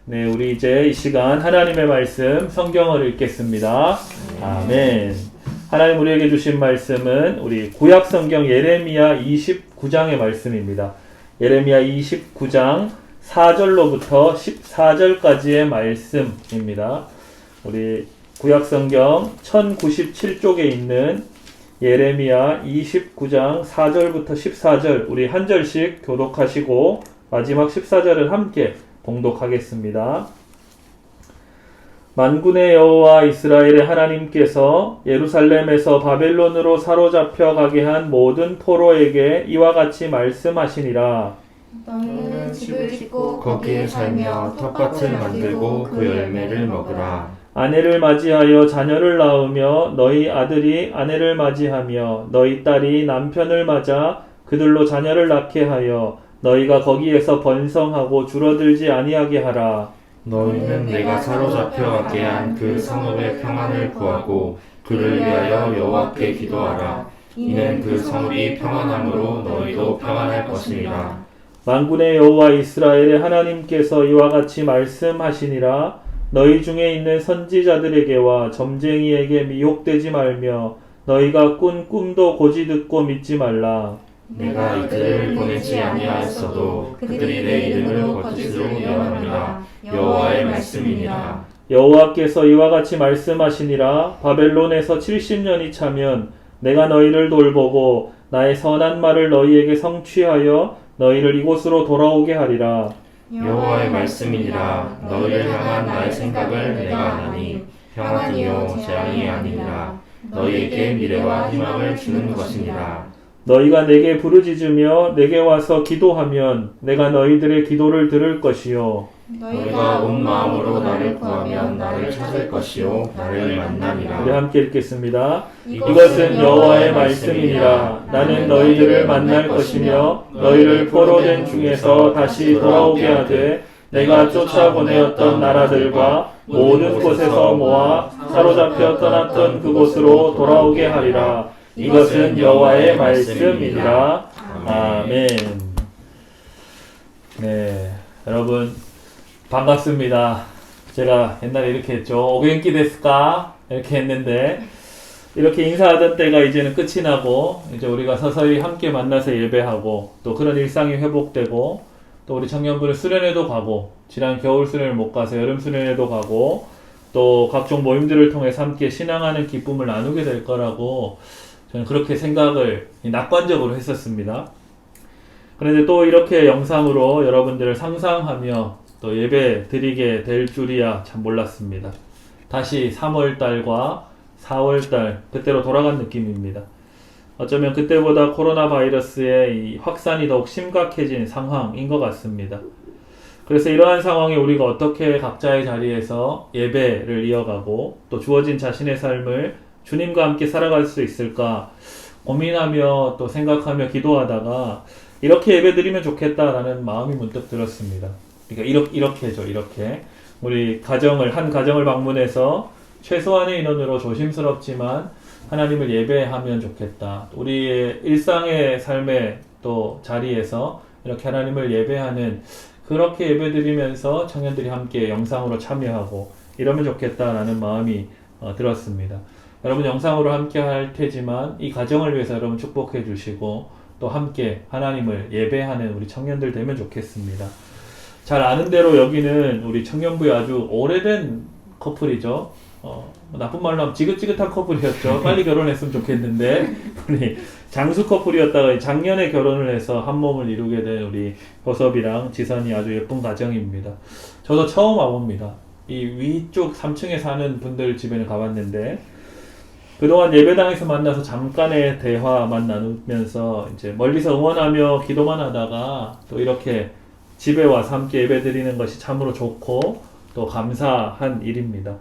네, 우리 이제 이 시간 하나님의 말씀 성경을 읽겠습니다. 아멘. 하나님 우리에게 주신 말씀은 우리 구약 성경 예레미야 29장의 말씀입니다. 예레미야 29장 4절로부터 14절까지의 말씀입니다. 우리 구약 성경 1097쪽에 있는 예레미야 29장 4절부터 14절 우리 한 절씩 교독하시고 마지막 14절을 함께 봉독하겠습니다. 만군의 여호와 이스라엘의 하나님께서 예루살렘에서 바벨론으로 사로잡혀 가게 한 모든 포로에게 이와 같이 말씀하시니라. 너희는 집을 짓고 거기에 살며 텃밭을 만들고 그 열매를 먹으라. 아내를 맞이하여 자녀를 낳으며 너희 아들이 아내를 맞이하며 너희 딸이 남편을 맞아 그들로 자녀를 낳게 하여 너희가 거기에서 번성하고 줄어들지 아니하게 하라. 너희는 내가 사로잡혀 가게 한 그 성읍의 평안을 구하고 그를 위하여 여호와께 기도하라. 이는 그 성읍이 평안함으로 너희도 평안할 것이니라. 만군의 여호와 이스라엘의 하나님께서 이와 같이 말씀하시니라. 너희 중에 있는 선지자들에게와 점쟁이에게 미혹되지 말며 너희가 꾼 꿈도 고지 듣고 믿지 말라. 내가 이들을 보내지 아니하였어도 그들이 내 이름을 거짓으로 명함이라. 여호와의 말씀이니라. 여호와께서 이와 같이 말씀하시니라. 바벨론에서 70년이 차면 내가 너희를 돌보고 나의 선한 말을 너희에게 성취하여 너희를 이곳으로 돌아오게 하리라. 여호와의 말씀이니라. 너희를 향한 나의 생각을 내가 아나니 평안이요 재앙이 아니니라. 너희에게 미래와 희망을 주는 것이니라. 너희가 내게 부르짖으며 내게 와서 기도하면 내가 너희들의 기도를 들을 것이요 너희가 온 마음으로 나를 구하면 나를 찾을 것이요 나를 만나리라. 우리 함께 읽겠습니다. 이것은 여호와의 말씀이니라. 나는 너희들을 만날 것이며 너희를 포로된 중에서 다시 돌아오게 하되 내가 쫓아보내었던 나라들과 모든 곳에서 모아 사로잡혀 떠났던 그곳으로 돌아오게 하리라. 이것은 여호와의 말씀이니라. 아멘. 네, 여러분 반갑습니다. 제가 옛날에 이렇게 했죠. 오겐키 데스까? 이렇게 했는데 이렇게 인사하던 때가 이제는 끝이 나고 이제 우리가 서서히 함께 만나서 예배하고 또 그런 일상이 회복되고 또 우리 청년부를 수련회도 가고 지난 겨울 수련을 못 가서 여름 수련회도 가고 또 각종 모임들을 통해서 함께 신앙하는 기쁨을 나누게 될 거라고 저는 그렇게 생각을 낙관적으로 했었습니다. 그런데 또 이렇게 영상으로 여러분들을 상상하며 또 예배 드리게 될 줄이야 참 몰랐습니다. 다시 3월달과 4월달 그때로 돌아간 느낌입니다. 어쩌면 그때보다 코로나 바이러스의 이 확산이 더욱 심각해진 상황인 것 같습니다. 그래서 이러한 상황에 우리가 어떻게 각자의 자리에서 예배를 이어가고 또 주어진 자신의 삶을 주님과 함께 살아갈 수 있을까 고민하며 또 생각하며 기도하다가 이렇게 예배드리면 좋겠다라는 마음이 문득 들었습니다. 그러니까 이렇게죠. 이렇게 우리 한 가정을 방문해서 최소한의 인원으로 조심스럽지만 하나님을 예배하면 좋겠다. 우리의 일상의 삶의 또 자리에서 이렇게 하나님을 예배하는 그렇게 예배드리면서 청년들이 함께 영상으로 참여하고 이러면 좋겠다라는 마음이 들었습니다. 여러분 영상으로 함께 할 테지만 이 가정을 위해서 여러분 축복해 주시고 또 함께 하나님을 예배하는 우리 청년들 되면 좋겠습니다. 잘 아는 대로 여기는 우리 청년부의 아주 오래된 커플이죠. 나쁜 말로 하면 지긋지긋한 커플이었죠. 빨리 결혼했으면 좋겠는데 우리 장수 커플이었다가 작년에 결혼을 해서 한 몸을 이루게 된 우리 효섭이랑 지선이 아주 예쁜 가정입니다. 저도 처음 와봅니다. 이 위쪽 3층에 사는 분들 집에는 가봤는데 그동안 예배당에서 만나서 잠깐의 대화만 나누면서 이제 멀리서 응원하며 기도만 하다가 또 이렇게 집에 와서 함께 예배드리는 것이 참으로 좋고 또 감사한 일입니다.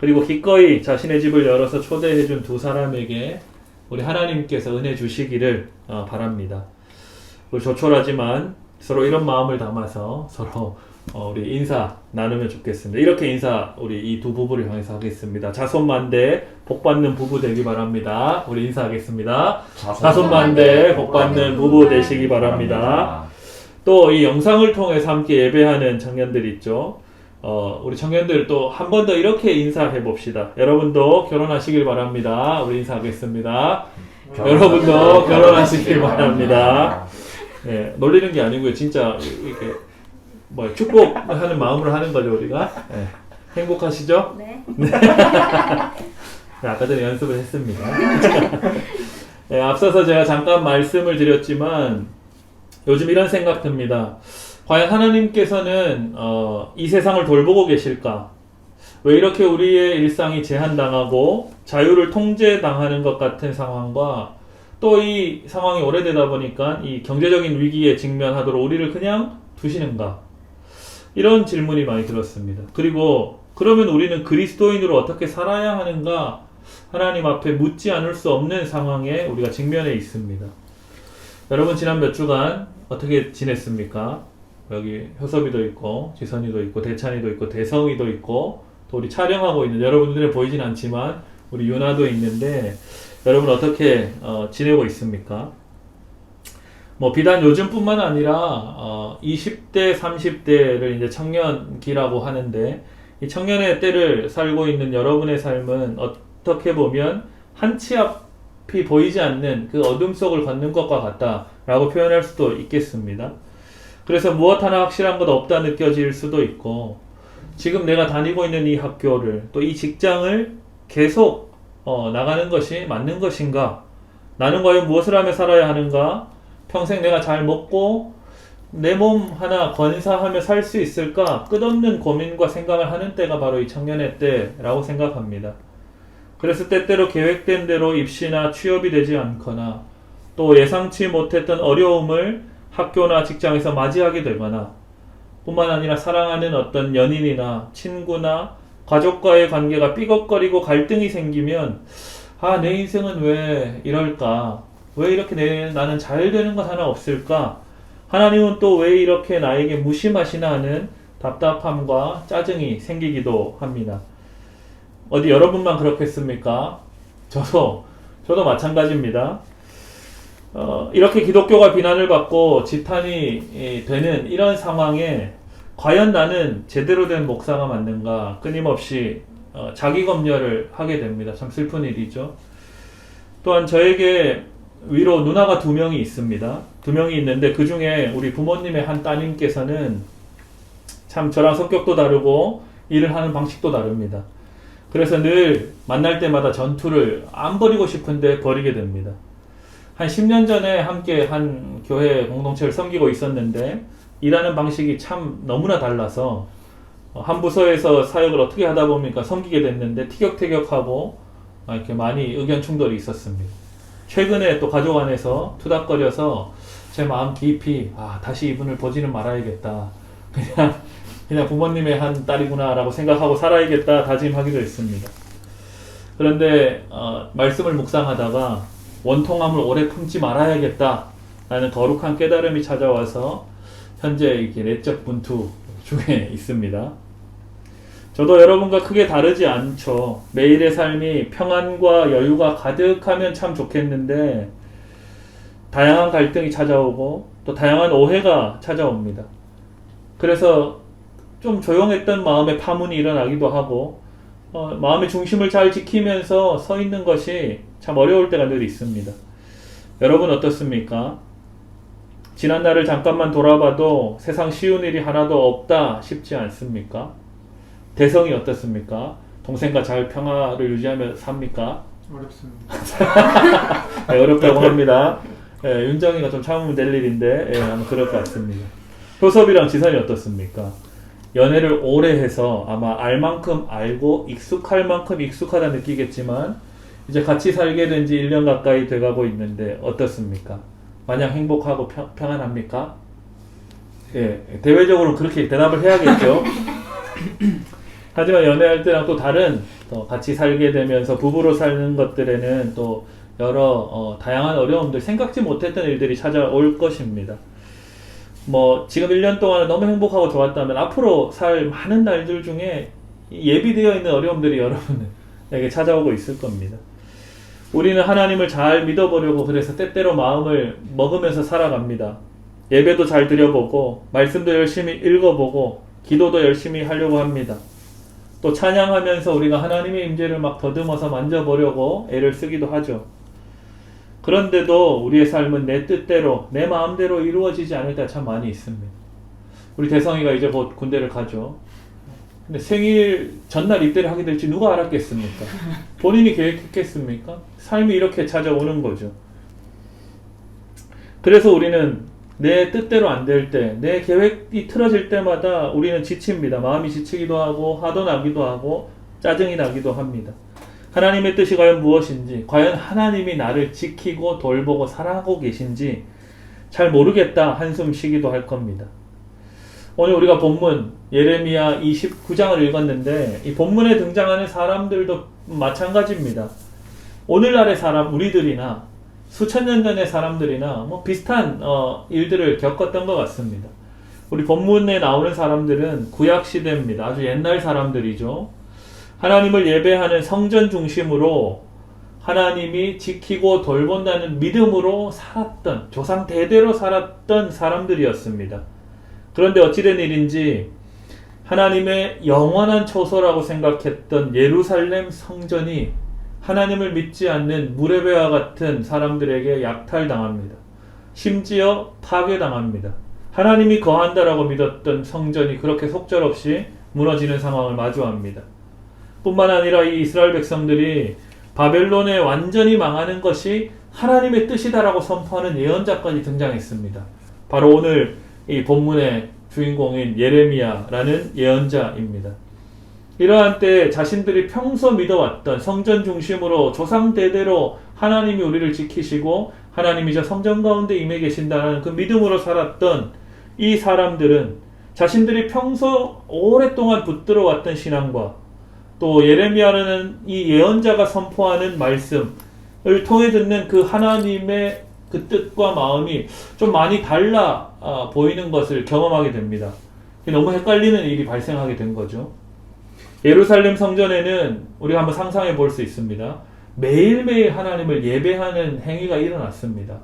그리고 기꺼이 자신의 집을 열어서 초대해준 두 사람에게 우리 하나님께서 은혜 주시기를 바랍니다. 우리 조촐하지만 서로 이런 마음을 담아서 서로 우리 인사 나누면 좋겠습니다. 이렇게 인사 우리 이 두 부부를 향해서 하겠습니다. 자손만대 복받는 부부 되기 바랍니다. 우리 인사하겠습니다. 자손만대 복받는 부부 되시기 바랍니다. 또 이 영상을 통해서 함께 예배하는 청년들 있죠. 우리 청년들 또 한 번 더 이렇게 인사해 봅시다. 여러분도 결혼하시길 바랍니다. 우리 인사하겠습니다. 여러분도 결혼하시길 바랍니다. 예, 놀리는 게 아니고요. 진짜 이렇게 축복하는 마음으로 하는 거죠, 우리가. 예, 행복하시죠? 네. 네, 아까 전에 연습을 했습니다. 네, 앞서서 제가 잠깐 말씀을 드렸지만 요즘 이런 생각 듭니다. 과연 하나님께서는 이 세상을 돌보고 계실까? 왜 이렇게 우리의 일상이 제한당하고 자유를 통제당하는 것 같은 상황과 또 이 상황이 오래되다 보니까 이 경제적인 위기에 직면하도록 우리를 그냥 두시는가? 이런 질문이 많이 들었습니다. 그리고 그러면 우리는 그리스도인으로 어떻게 살아야 하는가? 하나님 앞에 묻지 않을 수 없는 상황에 우리가 직면해 있습니다. 여러분 지난 몇 주간 어떻게 지냈습니까? 여기 효섭이도 있고 지선이도 있고 대찬이도 있고 대성이도 있고 또 우리 촬영하고 있는 여러분들은 보이진 않지만 우리 유나도 있는데 여러분 어떻게 지내고 있습니까? 뭐 비단 요즘뿐만 아니라 20대, 30대를 이제 청년기라고 하는데 이 청년의 때를 살고 있는 여러분의 삶은 어떻게 보면 한 치 앞이 보이지 않는 그 어둠 속을 걷는 것과 같다라고 표현할 수도 있겠습니다. 그래서 무엇 하나 확실한 것 없다 느껴질 수도 있고 지금 내가 다니고 있는 이 학교를 또 이 직장을 계속 나가는 것이 맞는 것인가? 나는 과연 무엇을 하며 살아야 하는가? 평생 내가 잘 먹고 내 몸 하나 건사하며 살 수 있을까? 끝없는 고민과 생각을 하는 때가 바로 이 청년의 때라고 생각합니다. 그래서 때때로 계획된 대로 입시나 취업이 되지 않거나 또 예상치 못했던 어려움을 학교나 직장에서 맞이하게 되거나 뿐만 아니라 사랑하는 어떤 연인이나 친구나 가족과의 관계가 삐걱거리고 갈등이 생기면 내 인생은 왜 이럴까? 왜 이렇게 나는 잘 되는 것 하나 없을까? 하나님은 또 왜 이렇게 나에게 무심하시나 하는 답답함과 짜증이 생기기도 합니다. 어디 여러분만 그렇겠습니까? 저도 마찬가지입니다. 이렇게 기독교가 비난을 받고 지탄이 되는 이런 상황에 과연 나는 제대로 된 목사가 맞는가 끊임없이 자기 검열을 하게 됩니다. 참 슬픈 일이죠. 또한 저에게 위로 누나가 2명이 있습니다. 2명이 있는데 그 중에 우리 부모님의 한 따님께서는 참 저랑 성격도 다르고 일을 하는 방식도 다릅니다. 그래서 늘 만날 때마다 전투를 안 벌이고 싶은데 벌이게 됩니다. 한 10년 전에 함께 한 교회 공동체를 섬기고 있었는데 일하는 방식이 참 너무나 달라서 한 부서에서 사역을 어떻게 하다 보니까 섬기게 됐는데 티격태격하고 이렇게 많이 의견 충돌이 있었습니다. 최근에 또 가족 안에서 투닥거려서 제 마음 깊이 다시 이분을 보지는 말아야겠다. 그냥 부모님의 한 딸이구나 라고 생각하고 살아야겠다 다짐하기도 했습니다. 그런데 말씀을 묵상하다가 원통함을 오래 품지 말아야겠다 라는 거룩한 깨달음이 찾아와서 현재 이렇게 내적 분투 중에 있습니다. 저도 여러분과 크게 다르지 않죠. 매일의 삶이 평안과 여유가 가득하면 참 좋겠는데 다양한 갈등이 찾아오고 또 다양한 오해가 찾아옵니다. 그래서 좀 조용했던 마음의 파문이 일어나기도 하고 마음의 중심을 잘 지키면서 서 있는 것이 참 어려울 때가 늘 있습니다. 여러분 어떻습니까? 지난 날을 잠깐만 돌아봐도 세상 쉬운 일이 하나도 없다 싶지 않습니까? 대성이 어떻습니까? 동생과 잘 평화를 유지하며 삽니까? 어렵습니다. 네, 어렵다고 합니다. 네, 윤정이가 좀 참으면 될 일인데 아마 그럴 것 같습니다. 효섭이랑 지선이 어떻습니까? 연애를 오래 해서 아마 알 만큼 알고 익숙할 만큼 익숙하다 느끼겠지만 이제 같이 살게 된 지 1년 가까이 돼가고 있는데 어떻습니까? 마냥 행복하고 평안합니까? 예, 대외적으로 그렇게 대답을 해야겠죠. 하지만 연애할 때랑 또 다른 또 같이 살게 되면서 부부로 사는 것들에는 또 여러 다양한 어려움들, 생각지 못했던 일들이 찾아올 것입니다. 뭐 지금 1년 동안은 너무 행복하고 좋았다면 앞으로 살 많은 날들 중에 예비되어 있는 어려움들이 여러분에게 찾아오고 있을 겁니다. 우리는 하나님을 잘 믿어보려고 그래서 때때로 마음을 먹으면서 살아갑니다. 예배도 잘 드려보고 말씀도 열심히 읽어보고 기도도 열심히 하려고 합니다. 또 찬양하면서 우리가 하나님의 임재를 막 더듬어서 만져보려고 애를 쓰기도 하죠. 그런데도 우리의 삶은 내 뜻대로 내 마음대로 이루어지지 않을 때가 참 많이 있습니다. 우리 대성이가 이제 곧 군대를 가죠. 근데 생일 전날 입대를 하게 될지 누가 알았겠습니까? 본인이 계획했겠습니까? 삶이 이렇게 찾아오는 거죠. 그래서 우리는 내 뜻대로 안 될 때, 내 계획이 틀어질 때마다 우리는 지칩니다. 마음이 지치기도 하고 화도 나기도 하고 짜증이 나기도 합니다. 하나님의 뜻이 과연 무엇인지, 과연 하나님이 나를 지키고 돌보고 사랑하고 계신지 잘 모르겠다 한숨 쉬기도 할 겁니다. 오늘 우리가 본문 예레미야 29장을 읽었는데 이 본문에 등장하는 사람들도 마찬가지입니다. 오늘날의 사람, 우리들이나 수천 년 전의 사람들이나 뭐 비슷한 일들을 겪었던 것 같습니다. 우리 본문에 나오는 사람들은 구약시대입니다. 아주 옛날 사람들이죠. 하나님을 예배하는 성전 중심으로 하나님이 지키고 돌본다는 믿음으로 살았던, 조상 대대로 살았던 사람들이었습니다. 그런데 어찌된 일인지 하나님의 영원한 처소라고 생각했던 예루살렘 성전이 하나님을 믿지 않는 무레베와 같은 사람들에게 약탈당합니다. 심지어 파괴당합니다. 하나님이 거한다라고 믿었던 성전이 그렇게 속절없이 무너지는 상황을 마주합니다. 뿐만 아니라 이 이스라엘 백성들이 바벨론에 완전히 망하는 것이 하나님의 뜻이다라고 선포하는 예언자까지 등장했습니다. 바로 오늘 이 본문의 주인공인 예레미야라는 예언자입니다. 이러한 때 자신들이 평소 믿어왔던 성전 중심으로 조상 대대로 하나님이 우리를 지키시고 하나님이 저 성전 가운데 임해 계신다는 그 믿음으로 살았던 이 사람들은 자신들이 평소 오랫동안 붙들어왔던 신앙과 또 예레미야라는 이 예언자가 선포하는 말씀을 통해 듣는 그 하나님의 그 뜻과 마음이 좀 많이 달라 보이는 것을 경험하게 됩니다. 너무 헷갈리는 일이 발생하게 된 거죠. 예루살렘 성전에는 우리가 한번 상상해 볼 수 있습니다. 매일매일 하나님을 예배하는 행위가 일어났습니다.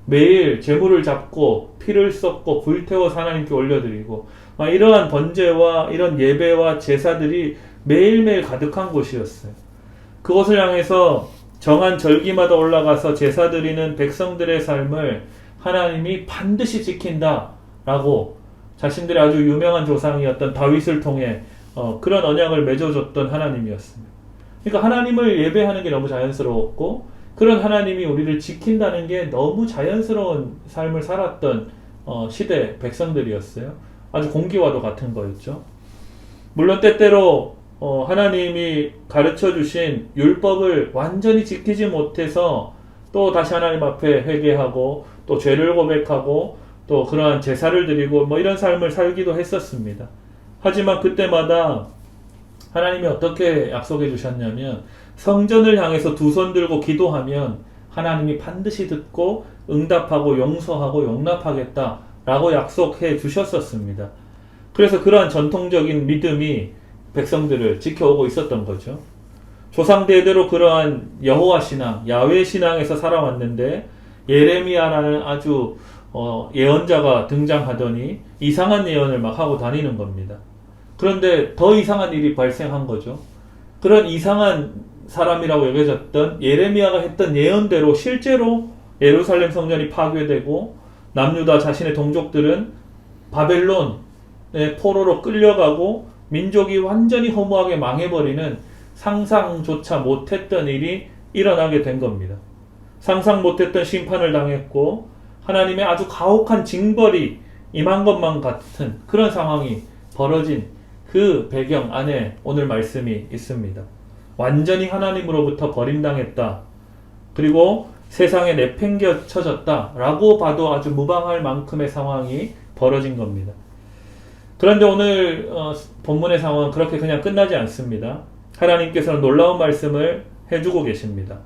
매일 제물을 잡고 피를 쏟고 불태워서 하나님께 올려드리고 이러한 번제와 이런 예배와 제사들이 매일매일 가득한 곳이었어요. 그곳을 향해서 정한 절기마다 올라가서 제사 드리는 백성들의 삶을 하나님이 반드시 지킨다라고 자신들의 아주 유명한 조상이었던 다윗을 통해 그런 언약을 맺어줬던 하나님이었습니다. 그러니까 하나님을 예배하는 게 너무 자연스러웠고 그런 하나님이 우리를 지킨다는 게 너무 자연스러운 삶을 살았던 시대 백성들이었어요. 아주 공기와도 같은 거였죠. 물론 때때로 하나님이 가르쳐 주신 율법을 완전히 지키지 못해서 또 다시 하나님 앞에 회개하고 또 죄를 고백하고 또 그러한 제사를 드리고 뭐 이런 삶을 살기도 했었습니다. 하지만 그때마다 하나님이 어떻게 약속해 주셨냐면 성전을 향해서 두 손 들고 기도하면 하나님이 반드시 듣고 응답하고 용서하고 용납하겠다라고 약속해 주셨었습니다. 그래서 그러한 전통적인 믿음이 백성들을 지켜오고 있었던 거죠. 조상 대대로 그러한 여호와 신앙, 야훼 신앙에서 살아왔는데 예레미야라는 아주 예언자가 등장하더니 이상한 예언을 막 하고 다니는 겁니다. 그런데 더 이상한 일이 발생한 거죠. 그런 이상한 사람이라고 여겨졌던 예레미야가 했던 예언대로 실제로 예루살렘 성전이 파괴되고 남유다 자신의 동족들은 바벨론의 포로로 끌려가고 민족이 완전히 허무하게 망해버리는 상상조차 못했던 일이 일어나게 된 겁니다. 상상 못했던 심판을 당했고 하나님의 아주 가혹한 징벌이 임한 것만 같은 그런 상황이 벌어진 그 배경 안에 오늘 말씀이 있습니다. 완전히 하나님으로부터 버림당했다. 그리고 세상에 내팽겨쳐졌다. 라고 봐도 아주 무방할 만큼의 상황이 벌어진 겁니다. 그런데 오늘 본문의 상황은 그렇게 그냥 끝나지 않습니다. 하나님께서는 놀라운 말씀을 해주고 계십니다.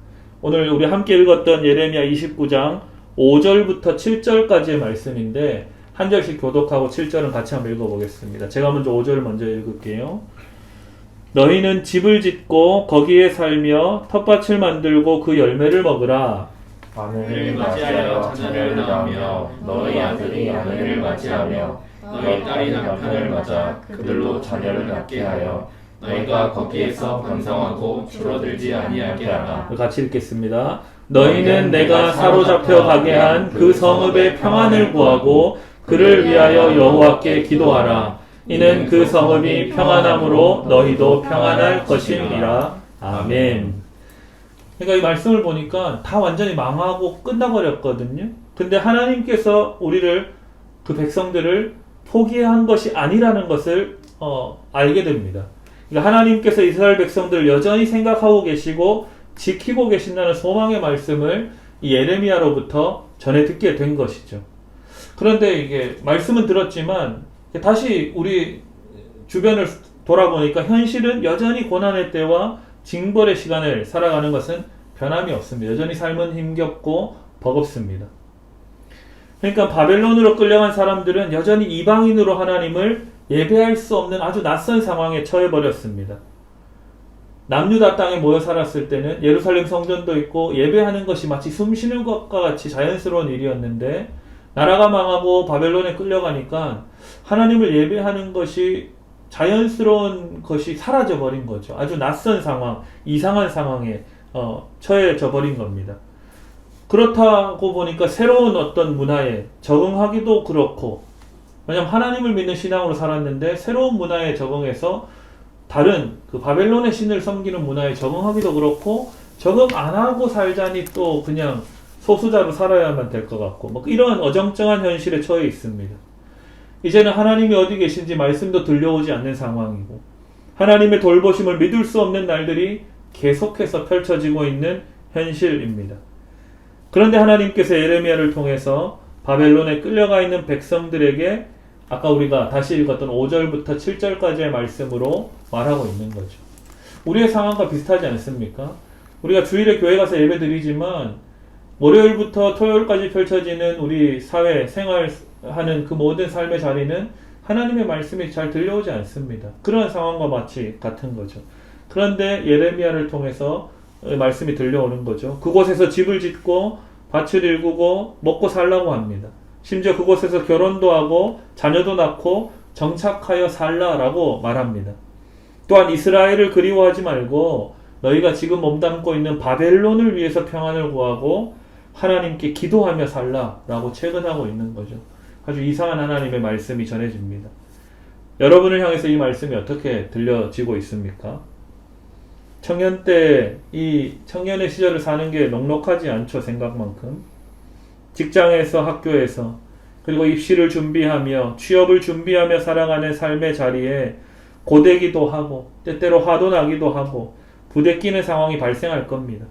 오늘 우리 함께 읽었던 예레미야 29장 5절부터 7절까지의 말씀인데 한 절씩 교독하고 7절은 같이 한번 읽어보겠습니다. 제가 먼저 5절을 먼저 읽을게요. 너희는 집을 짓고 거기에 살며 텃밭을 만들고 그 열매를 먹으라. 하늘을 맞이하여 자녀를 낳으며 너희 아들이 하늘을 맞이하며 너희 딸이 남편을 맞아 그들로 자녀를 낳게 하여 너희가 거기에서 번성하고 줄어들지 아니하게 하라. 같이 읽겠습니다. 너희는 내가 사로잡혀 가게 한 그 성읍의 평안을 구하고 그를 위하여 여호와께 기도하라. 이는 그 성읍이 평안함으로 너희도 평안할 것임이라. 아멘. 그러니까 이 말씀을 보니까 다 완전히 망하고 끝나버렸거든요. 근데 하나님께서 우리를, 그 백성들을 포기한 것이 아니라는 것을 알게 됩니다. 그러니까 하나님께서 이스라엘 백성들을 여전히 생각하고 계시고 지키고 계신다는 소망의 말씀을 이 예레미야로부터 전해 듣게 된 것이죠. 그런데 이게 말씀은 들었지만 다시 우리 주변을 돌아보니까 현실은 여전히 고난의 때와 징벌의 시간을 살아가는 것은 변함이 없습니다. 여전히 삶은 힘겹고 버겁습니다. 그러니까 바벨론으로 끌려간 사람들은 여전히 이방인으로 하나님을 예배할 수 없는 아주 낯선 상황에 처해버렸습니다. 남유다 땅에 모여 살았을 때는 예루살렘 성전도 있고 예배하는 것이 마치 숨쉬는 것과 같이 자연스러운 일이었는데 나라가 망하고 바벨론에 끌려가니까 하나님을 예배하는 것이 자연스러운 것이 사라져 버린 거죠. 아주 낯선 상황, 이상한 상황에 처해져 버린 겁니다. 그렇다고 보니까 새로운 어떤 문화에 적응하기도 그렇고, 왜냐하면 하나님을 믿는 신앙으로 살았는데 새로운 문화에 적응해서 다른 그 바벨론의 신을 섬기는 문화에 적응하기도 그렇고, 적응 안 하고 살자니 또 그냥 소수자로 살아야만 될 것 같고, 뭐 이런 어정쩡한 현실에 처해 있습니다. 이제는 하나님이 어디 계신지 말씀도 들려오지 않는 상황이고, 하나님의 돌보심을 믿을 수 없는 날들이 계속해서 펼쳐지고 있는 현실입니다. 그런데 하나님께서 예레미야를 통해서 바벨론에 끌려가 있는 백성들에게 아까 우리가 다시 읽었던 5절부터 7절까지의 말씀으로 말하고 있는 거죠. 우리의 상황과 비슷하지 않습니까? 우리가 주일에 교회 가서 예배 드리지만 월요일부터 토요일까지 펼쳐지는 우리 사회 생활하는 그 모든 삶의 자리는 하나님의 말씀이 잘 들려오지 않습니다. 그런 상황과 마치 같은 거죠. 그런데 예레미야를 통해서 말씀이 들려오는 거죠. 그곳에서 집을 짓고 밭을 일구고 먹고 살라고 합니다. 심지어 그곳에서 결혼도 하고 자녀도 낳고 정착하여 살라라고 말합니다. 또한 이스라엘을 그리워하지 말고 너희가 지금 몸담고 있는 바벨론을 위해서 평안을 구하고 하나님께 기도하며 살라라고 체근하고 있는 거죠. 아주 이상한 하나님의 말씀이 전해집니다. 여러분을 향해서 이 말씀이 어떻게 들려지고 있습니까? 청년 때 이 청년의 시절을 사는 게 넉넉하지 않죠, 생각만큼. 직장에서, 학교에서, 그리고 입시를 준비하며 취업을 준비하며 살아가는 삶의 자리에 고되기도 하고 때때로 화도 나기도 하고 부대끼는 상황이 발생할 겁니다.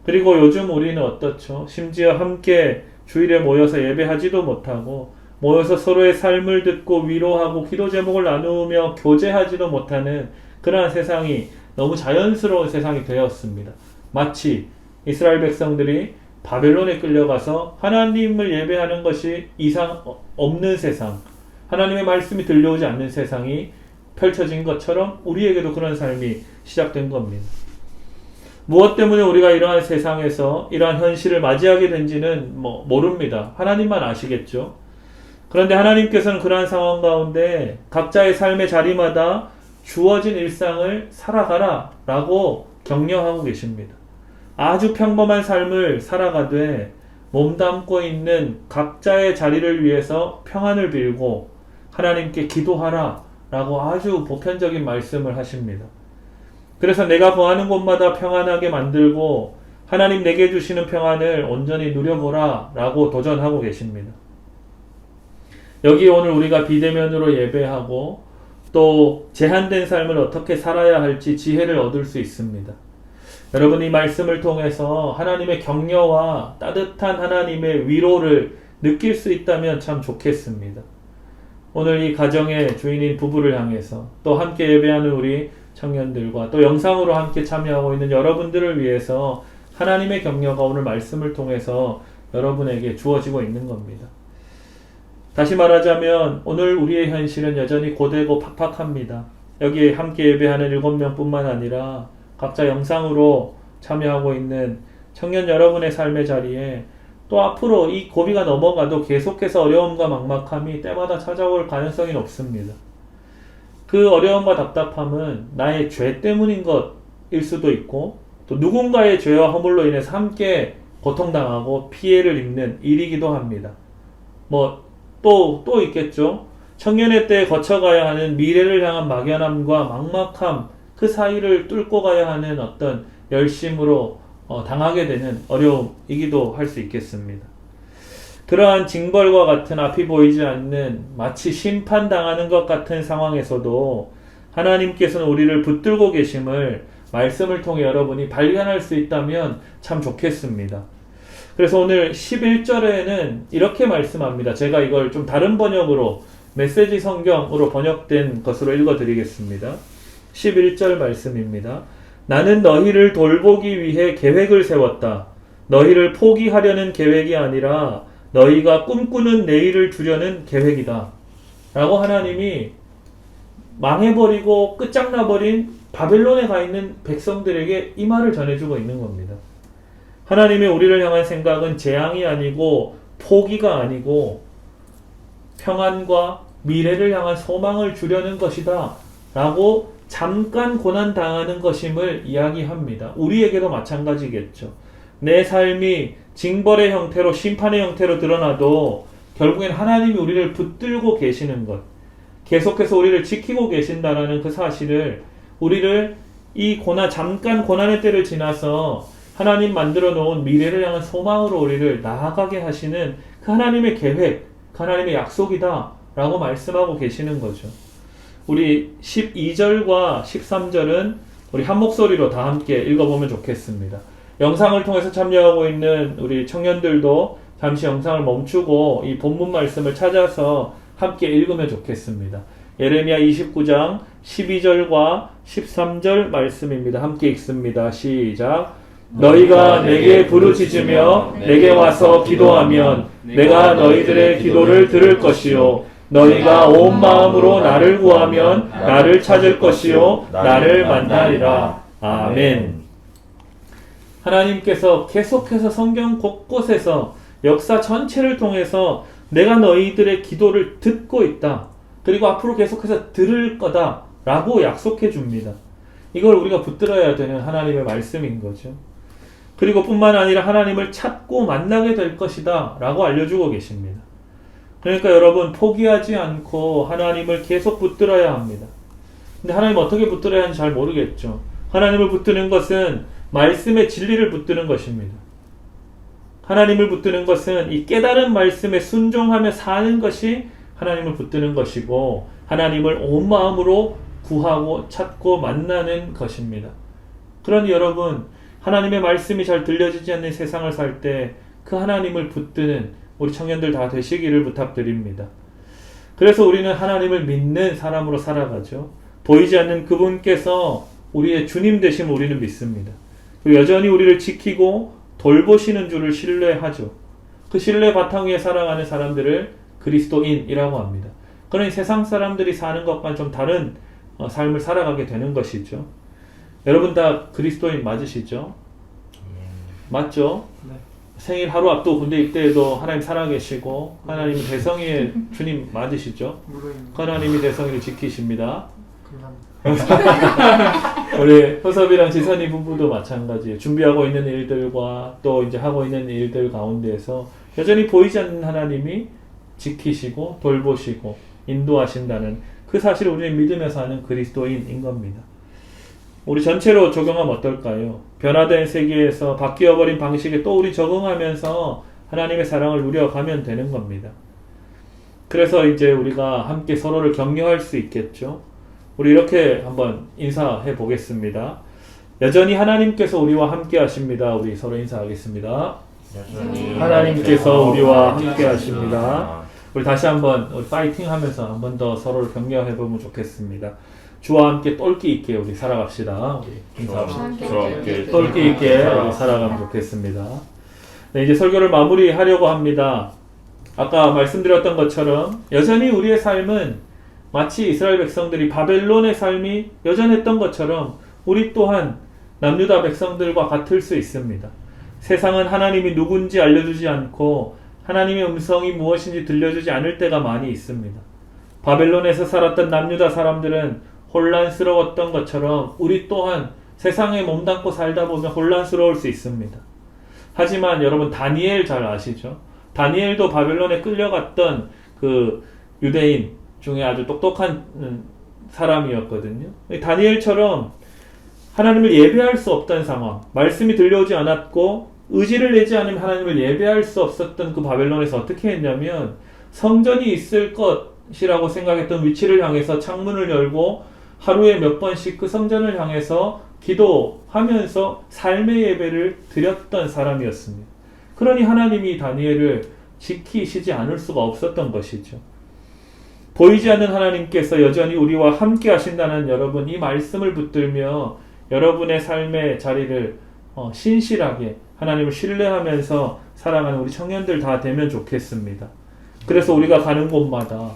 그리고 요즘 우리는 어떻죠? 심지어 함께 주일에 모여서 예배하지도 못하고 모여서 서로의 삶을 듣고 위로하고 기도 제목을 나누며 교제하지도 못하는 그러한 세상이 너무 자연스러운 세상이 되었습니다. 마치 이스라엘 백성들이 바벨론에 끌려가서 하나님을 예배하는 것이 이상 없는 세상, 하나님의 말씀이 들려오지 않는 세상이 펼쳐진 것처럼 우리에게도 그런 삶이 시작된 겁니다. 무엇 때문에 우리가 이러한 세상에서 이러한 현실을 맞이하게 된지는 모릅니다. 하나님만 아시겠죠. 그런데 하나님께서는 그러한 상황 가운데 각자의 삶의 자리마다 주어진 일상을 살아가라 라고 격려하고 계십니다. 아주 평범한 삶을 살아가되 몸담고 있는 각자의 자리를 위해서 평안을 빌고 하나님께 기도하라 라고 아주 보편적인 말씀을 하십니다. 그래서 내가 거하는 곳마다 평안하게 만들고 하나님 내게 주시는 평안을 온전히 누려보라 라고 도전하고 계십니다. 여기 오늘 우리가 비대면으로 예배하고 또 제한된 삶을 어떻게 살아야 할지 지혜를 얻을 수 있습니다. 여러분, 이 말씀을 통해서 하나님의 격려와 따뜻한 하나님의 위로를 느낄 수 있다면 참 좋겠습니다. 오늘 이 가정의 주인인 부부를 향해서 또 함께 예배하는 우리 청년들과 또 영상으로 함께 참여하고 있는 여러분들을 위해서 하나님의 격려가 오늘 말씀을 통해서 여러분에게 주어지고 있는 겁니다. 다시 말하자면 오늘 우리의 현실은 여전히 고되고 팍팍합니다. 여기 함께 예배하는 7명 뿐만 아니라 각자 영상으로 참여하고 있는 청년 여러분의 삶의 자리에 또 앞으로 이 고비가 넘어가도 계속해서 어려움과 막막함이 때마다 찾아올 가능성이 높습니다. 그 어려움과 답답함은 나의 죄 때문인 것일 수도 있고 또 누군가의 죄와 허물로 인해서 함께 고통당하고 피해를 입는 일이기도 합니다. 또 있겠죠. 청년의 때에 거쳐가야 하는 미래를 향한 막연함과 막막함, 그 사이를 뚫고 가야 하는 어떤 열심으로 당하게 되는 어려움이기도 할 수 있겠습니다. 그러한 징벌과 같은 앞이 보이지 않는 마치 심판당하는 것 같은 상황에서도 하나님께서는 우리를 붙들고 계심을 말씀을 통해 여러분이 발견할 수 있다면 참 좋겠습니다. 그래서 오늘 11절에는 이렇게 말씀합니다. 제가 이걸 좀 다른 번역으로 메시지 성경으로 번역된 것으로 읽어드리겠습니다. 11절 말씀입니다. 나는 너희를 돌보기 위해 계획을 세웠다. 너희를 포기하려는 계획이 아니라 너희가 꿈꾸는 내일을 주려는 계획이다. 라고 하나님이 망해버리고 끝장나버린 바벨론에 가 있는 백성들에게 이 말을 전해주고 있는 겁니다. 하나님의 우리를 향한 생각은 재앙이 아니고 포기가 아니고 평안과 미래를 향한 소망을 주려는 것이다. 라고 잠깐 고난당하는 것임을 이야기합니다. 우리에게도 마찬가지겠죠. 내 삶이 징벌의 형태로 심판의 형태로 드러나도 결국엔 하나님이 우리를 붙들고 계시는 것, 계속해서 우리를 지키고 계신다라는 그 사실을 우리를 이 잠깐 고난의 때를 지나서 하나님 만들어 놓은 미래를 향한 소망으로 우리를 나아가게 하시는 그 하나님의 계획, 그 하나님의 약속이다 라고 말씀하고 계시는 거죠. 우리 12절과 13절은 우리 한 목소리로 다 함께 읽어보면 좋겠습니다. 영상을 통해서 참여하고 있는 우리 청년들도 잠시 영상을 멈추고 이 본문 말씀을 찾아서 함께 읽으면 좋겠습니다. 예레미야 29장 12절과 13절 말씀입니다. 함께 읽습니다. 시작. 너희가 내게 부르짖으며 내게 와서 기도하면 내가 너희들의 기도를 들을 것이요 너희가 온 마음으로 나를 구하면 나를 찾을 것이요 나를 만나리라. 아멘. 하나님께서 계속해서 성경 곳곳에서 역사 전체를 통해서 내가 너희들의 기도를 듣고 있다. 그리고 앞으로 계속해서 들을 거다 라고 약속해 줍니다. 이걸 우리가 붙들어야 되는 하나님의 말씀인 거죠. 그리고 뿐만 아니라 하나님을 찾고 만나게 될 것이다 라고 알려주고 계십니다. 그러니까 여러분 포기하지 않고 하나님을 계속 붙들어야 합니다. 근데 하나님 어떻게 붙들어야 하는지 잘 모르겠죠. 하나님을 붙드는 것은 말씀의 진리를 붙드는 것입니다. 하나님을 붙드는 것은 이 깨달은 말씀에 순종하며 사는 것이 하나님을 붙드는 것이고 하나님을 온 마음으로 구하고 찾고 만나는 것입니다. 그러니 여러분 하나님의 말씀이 잘 들려지지 않는 세상을 살 때 그 하나님을 붙드는 우리 청년들 다 되시기를 부탁드립니다. 그래서 우리는 하나님을 믿는 사람으로 살아가죠. 보이지 않는 그분께서 우리의 주님 되심을 우리는 믿습니다. 그리고 여전히 우리를 지키고 돌보시는 줄을 신뢰하죠. 그 신뢰 바탕 위에 살아가는 사람들을 그리스도인이라고 합니다. 그러니 세상 사람들이 사는 것과는 좀 다른 삶을 살아가게 되는 것이죠. 여러분 다 그리스도인 맞으시죠? 맞죠? 네. 생일 하루 앞두고 군대 입대해도 하나님 살아계시고 하나님이 대성의 주님 맞으시죠? 물론입니다. 하나님이 대성이를 지키십니다. 감사합니다. 우리 허섭이랑 지선이 부부도 마찬가지예요. 준비하고 있는 일들과 또 이제 하고 있는 일들 가운데에서 여전히 보이지 않는 하나님이 지키시고 돌보시고 인도하신다는 그 사실을 우리는 믿으며 사는 그리스도인인 겁니다. 우리 전체로 적용하면 어떨까요? 변화된 세계에서 바뀌어버린 방식에 또 우리 적응하면서 하나님의 사랑을 누려가면 되는 겁니다. 그래서 이제 우리가 함께 서로를 격려할 수 있겠죠. 우리 이렇게 한번 인사해 보겠습니다. 여전히 하나님께서 우리와 함께 하십니다. 우리 서로 인사하겠습니다. 하나님께서 우리와 함께 하십니다. 우리 다시 한번 우리 파이팅 하면서 한 번 더 서로를 격려해 보면 좋겠습니다. 주와 함께 똘끼 있게 우리 살아갑시다. 우리 인사합시다. 똘끼 있게 우리 살아가면 좋겠습니다. 네, 이제 설교를 마무리하려고 합니다. 아까 말씀드렸던 것처럼 여전히 우리의 삶은 마치 이스라엘 백성들이 바벨론의 삶이 여전했던 것처럼 우리 또한 남유다 백성들과 같을 수 있습니다. 세상은 하나님이 누군지 알려주지 않고 하나님의 음성이 무엇인지 들려주지 않을 때가 많이 있습니다. 바벨론에서 살았던 남유다 사람들은 혼란스러웠던 것처럼 우리 또한 세상에 몸담고 살다 보면 혼란스러울 수 있습니다. 하지만 여러분 다니엘 잘 아시죠? 다니엘도 바벨론에 끌려갔던 그 유대인 중에 아주 똑똑한 사람이었거든요. 다니엘처럼 하나님을 예배할 수 없던 상황, 말씀이 들려오지 않았고 의지를 내지 않으면 하나님을 예배할 수 없었던 그 바벨론에서 어떻게 했냐면 성전이 있을 것이라고 생각했던 위치를 향해서 창문을 열고 하루에 몇 번씩 그 성전을 향해서 기도하면서 삶의 예배를 드렸던 사람이었습니다. 그러니 하나님이 다니엘을 지키시지 않을 수가 없었던 것이죠. 보이지 않는 하나님께서 여전히 우리와 함께 하신다는 여러분, 이 말씀을 붙들며 여러분의 삶의 자리를 신실하게 하나님을 신뢰하면서 살아가는 우리 청년들 다 되면 좋겠습니다. 그래서 우리가 가는 곳마다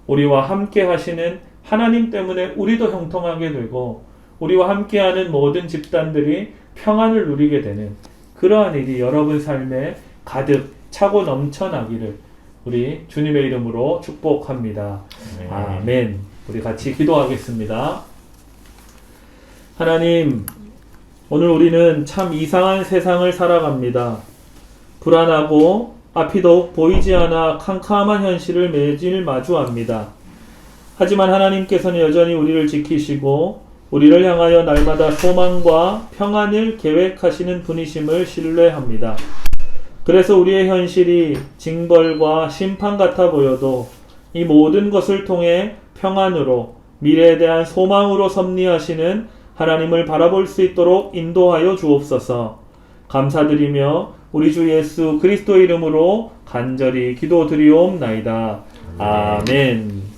우리와 함께 하시는 하나님 때문에 우리도 형통하게 되고 우리와 함께하는 모든 집단들이 평안을 누리게 되는 그러한 일이 여러분 삶에 가득 차고 넘쳐나기를 우리 주님의 이름으로 축복합니다. 아멘. 우리 같이 기도하겠습니다. 하나님, 오늘 우리는 참 이상한 세상을 살아갑니다. 불안하고 앞이 더욱 보이지 않아 캄캄한 현실을 매일 마주합니다. 하지만 하나님께서는 여전히 우리를 지키시고 우리를 향하여 날마다 소망과 평안을 계획하시는 분이심을 신뢰합니다. 그래서 우리의 현실이 징벌과 심판 같아 보여도 이 모든 것을 통해 평안으로 미래에 대한 소망으로 섭리하시는 하나님을 바라볼 수 있도록 인도하여 주옵소서. 감사드리며 우리 주 예수 그리스도의 이름으로 간절히 기도드리옵나이다. 아멘.